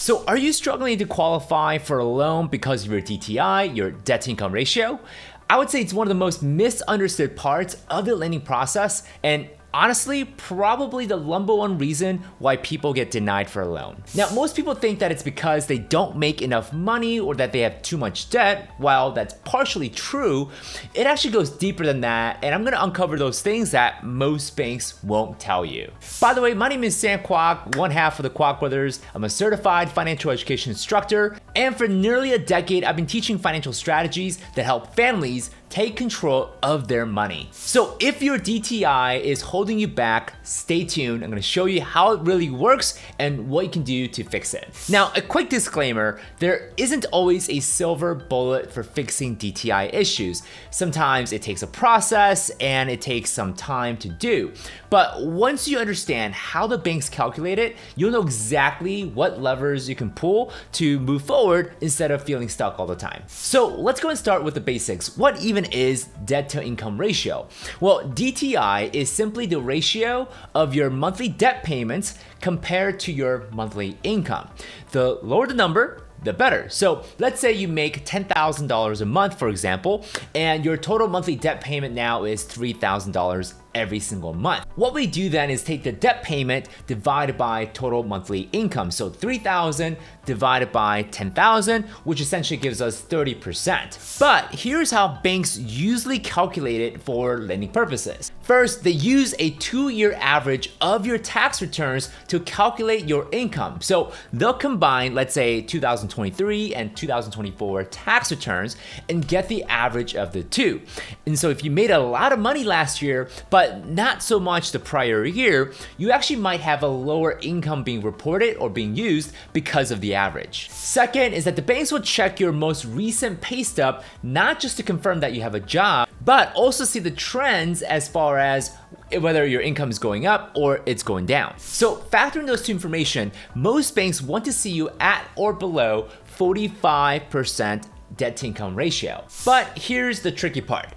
So are you struggling to qualify for a loan because of your DTI, your debt to income ratio? I would say it's one of the most misunderstood parts of the lending process, and honestly, probably the number one reason why people get denied for a loan. Now, most people think that it's because they don't make enough money or that they have too much debt. While that's partially true, it actually goes deeper than that, and I'm gonna uncover those things that most banks won't tell you. By the way, my name is Sam Kwok, one half of the Kwok Brothers. I'm a certified financial education instructor, and for nearly a decade, I've been teaching financial strategies that help families take control of their money. So if your DTI is holding you back, stay tuned. I'm gonna show you how it really works and what you can do to fix it. Now, a quick disclaimer, there isn't always a silver bullet for fixing DTI issues. Sometimes it takes a process and it takes some time to do. But once you understand how the banks calculate it, you'll know exactly what levers you can pull to move forward instead of feeling stuck all the time. So let's go and start with the basics. What even is debt to income ratio? Well, DTI is simply the ratio of your monthly debt payments compared to your monthly income. The lower the number, the better. So let's say you make $10,000 a month, for example, and your total monthly debt payment now is $3,000 every single month. What we do then is take the debt payment divided by total monthly income. So 3,000 divided by 10,000, which essentially gives us 30%. But here's how banks usually calculate it for lending purposes. First, they use a 2-year average of your tax returns to calculate your income. So they'll combine, let's say 2023 and 2024 tax returns and get the average of the two. And so if you made a lot of money last year, but not so much the prior year, you actually might have a lower income being reported or being used because of the average. Second is that the banks will check your most recent pay stub, not just to confirm that you have a job, but also see the trends as far as whether your income is going up or it's going down. So factoring those two information, most banks want to see you at or below 45% debt to income ratio. But here's the tricky part.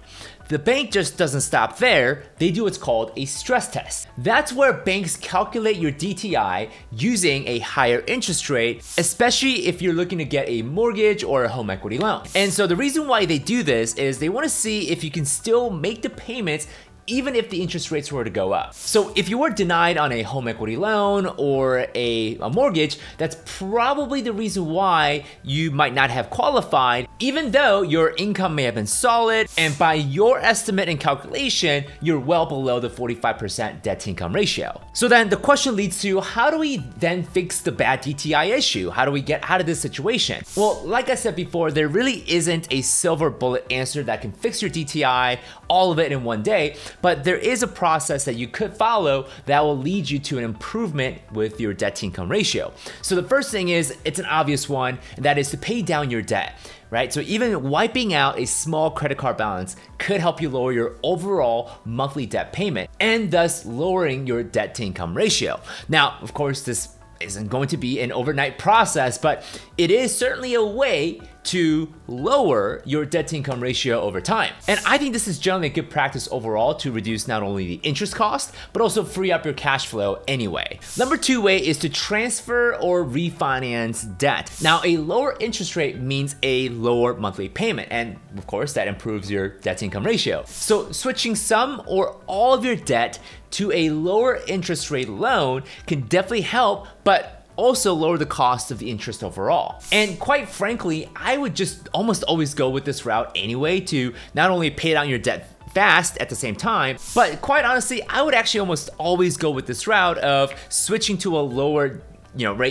The bank just doesn't stop there, they do what's called a stress test. That's where banks calculate your DTI using a higher interest rate, especially if you're looking to get a mortgage or a home equity loan. And so the reason why they do this is they want to see if you can still make the payments even if the interest rates were to go up. So if you were denied on a home equity loan or a mortgage, that's probably the reason why you might not have qualified, even though your income may have been solid, and by your estimate and calculation, you're well below the 45% debt to income ratio. So then the question leads to, how do we then fix the bad DTI issue? How do we get out of this situation? Well, like I said before, there really isn't a silver bullet answer that can fix your DTI, all of it in one day, but there is a process that you could follow that will lead you to an improvement with your debt to income ratio. So the first thing is, it's an obvious one, and that is to pay down your debt, right? So even wiping out a small credit card balance could help you lower your overall monthly debt payment and thus lowering your debt to income ratio. Now, of course, this isn't going to be an overnight process, but it is certainly a way to lower your debt to income ratio over time. And I think this is generally a good practice overall to reduce not only the interest cost, but also free up your cash flow anyway. Number 2 way is to transfer or refinance debt. Now, a lower interest rate means a lower monthly payment, and of course that improves your debt to income ratio. So switching some or all of your debt to a lower interest rate loan can definitely help, but also lower the cost of the interest overall. And quite frankly, I would just almost always go with this route anyway to not only pay down your debt fast at the same time, but quite honestly, I would actually almost always go with this route of switching to a lower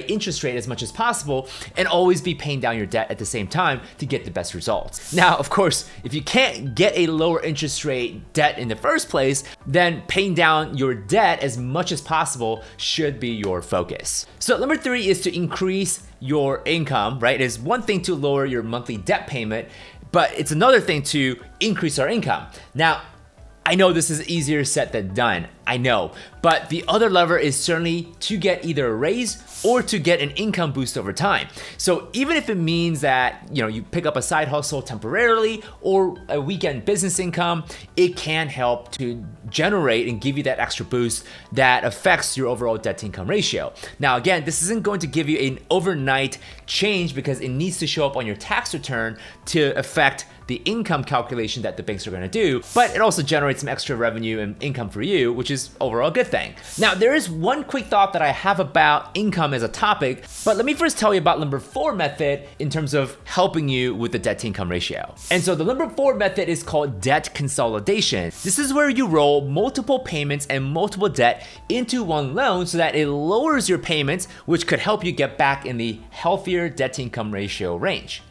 interest rate as much as possible and always be paying down your debt at the same time to get the best results. Now, of course, if you can't get a lower interest rate debt in the first place, then paying down your debt as much as possible should be your focus. So number 3 is to increase your income, right? It is one thing to lower your monthly debt payment, but it's another thing to increase our income. Now, I know this is easier said than done. I know, but the other lever is certainly to get either a raise or to get an income boost over time. So even if it means that you pick up a side hustle temporarily or a weekend business income, it can help to generate and give you that extra boost that affects your overall debt to income ratio. Now again, this isn't going to give you an overnight change because it needs to show up on your tax return to affect the income calculation that the banks are going to do, but it also generates some extra revenue and income for you, which is overall a good thing. Now, there is one quick thought that I have about income as a topic, but let me first tell you about number 4 method in terms of helping you with the debt to income ratio. And so the number 4 method is called debt consolidation. This is where you roll multiple payments and multiple debt into one loan so that it lowers your payments, which could help you get back in the healthier debt to income ratio range.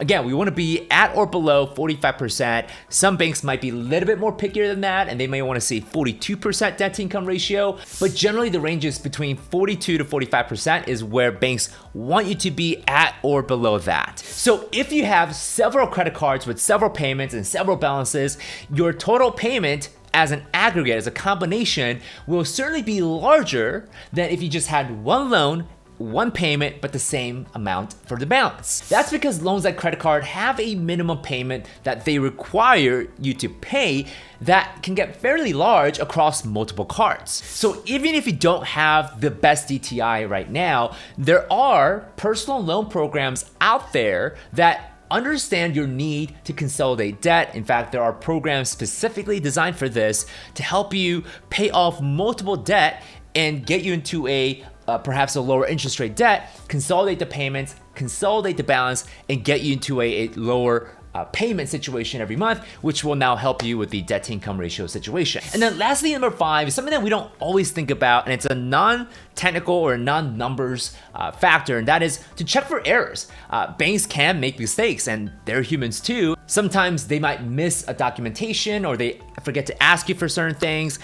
Again, we want to be at or below 45%. Some banks might be a little bit more pickier than that, and they may want to see 42% debt to income ratio, but generally the range is between 42 to 45% is where banks want you to be at or below that. So if you have several credit cards with several payments and several balances, your total payment as an aggregate, as a combination, will certainly be larger than if you just had one loan, one payment, but the same amount for the balance. That's because loans like credit card have a minimum payment that they require you to pay that can get fairly large across multiple cards. So even if you don't have the best DTI right now, there are personal loan programs out there that understand your need to consolidate debt. In fact, there are programs specifically designed for this to help you pay off multiple debt and get you into a perhaps a lower interest rate debt, consolidate the payments, consolidate the balance, and get you into a lower payment situation every month, which will now help you with the debt to income ratio situation. And then lastly, number 5 is something that we don't always think about, and it's a non-technical or non-numbers factor, and that is to check for errors. Banks can make mistakes, and they're humans too. Sometimes they might miss a documentation, or they forget to ask you for certain things,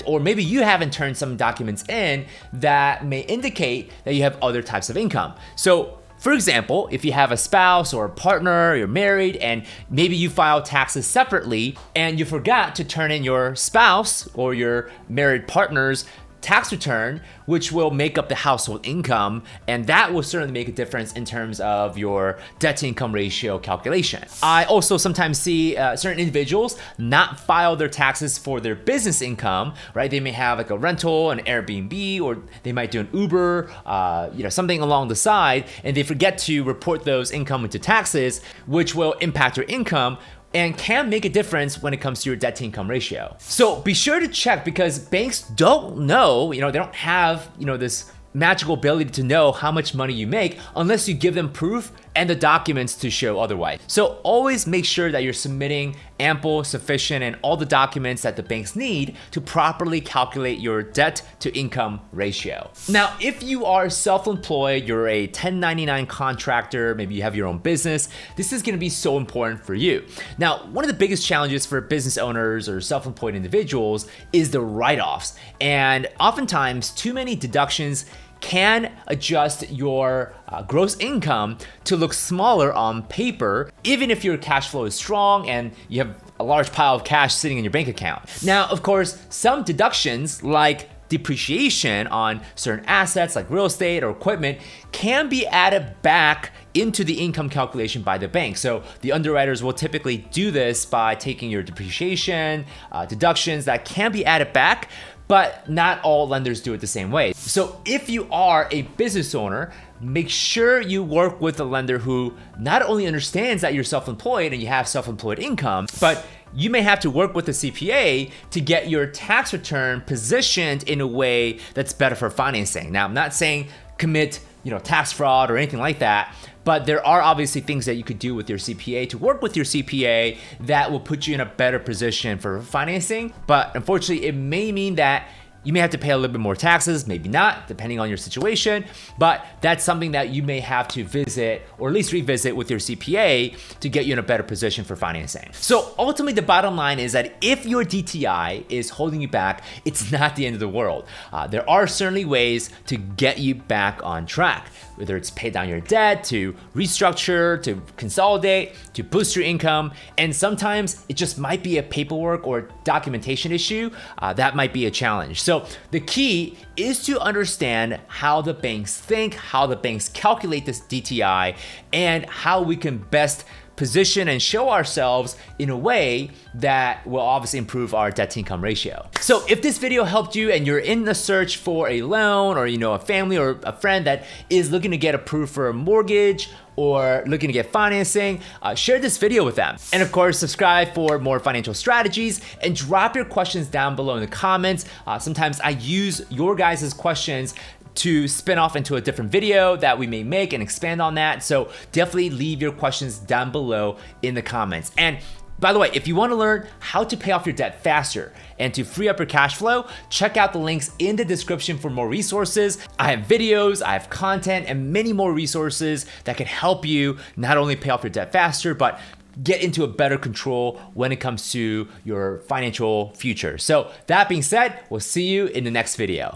or maybe you haven't turned some documents in that may indicate that you have other types of income. So for example, if you have a spouse or a partner, you're married, and maybe you file taxes separately and you forgot to turn in your spouse or your married partner's tax return, which will make up the household income, and that will certainly make a difference in terms of your debt to income ratio calculation. I also sometimes see certain individuals not file their taxes for their business income, right? They may have like a rental, an Airbnb, or they might do an Uber, something along the side, and they forget to report those income into taxes, which will impact your income and can make a difference when it comes to your debt to income ratio. So be sure to check, because banks don't know, they don't have, this magical ability to know how much money you make unless you give them proof and the documents to show otherwise. So always make sure that you're submitting ample, sufficient, and all the documents that the banks need to properly calculate your debt to income ratio. Now, if you are self-employed, you're a 1099 contractor, maybe you have your own business, this is gonna be so important for you. Now, one of the biggest challenges for business owners or self-employed individuals is the write-offs. And oftentimes, too many deductions can adjust your gross income to look smaller on paper, even if your cash flow is strong and you have a large pile of cash sitting in your bank account. Now, of course, some deductions like depreciation on certain assets like real estate or equipment can be added back into the income calculation by the bank. So the underwriters will typically do this by taking your depreciation, deductions that can be added back, but not all lenders do it the same way. So if you are a business owner, make sure you work with a lender who not only understands that you're self-employed and you have self-employed income, but you may have to work with a CPA to get your tax return positioned in a way that's better for financing. Now, I'm not saying commit tax fraud or anything like that, but there are obviously things that you could do with your CPA to work with your CPA that will put you in a better position for financing. But unfortunately, it may mean that You may have to pay a little bit more taxes, maybe not, depending on your situation, but that's something that you may have to visit or at least revisit with your CPA to get you in a better position for financing. So ultimately, the bottom line is that if your DTI is holding you back, it's not the end of the world. There are certainly ways to get you back on track, whether it's pay down your debt, to restructure, to consolidate, to boost your income, and sometimes it just might be a paperwork or documentation issue that might be a challenge. So the key is to understand how the banks think, how the banks calculate this DTI, and how we can best position and show ourselves in a way that will obviously improve our debt to income ratio. So if this video helped you and you're in the search for a loan, or a family or a friend that is looking to get approved for a mortgage or looking to get financing, share this video with them. And of course, subscribe for more financial strategies and drop your questions down below in the comments. Sometimes I use your guys' questions to spin off into a different video that we may make and expand on that. So definitely leave your questions down below in the comments. And by the way, if you want to learn how to pay off your debt faster and to free up your cash flow, check out the links in the description for more resources. I have videos, I have content, and many more resources that can help you not only pay off your debt faster, but get into a better control when it comes to your financial future. So that being said, we'll see you in the next video.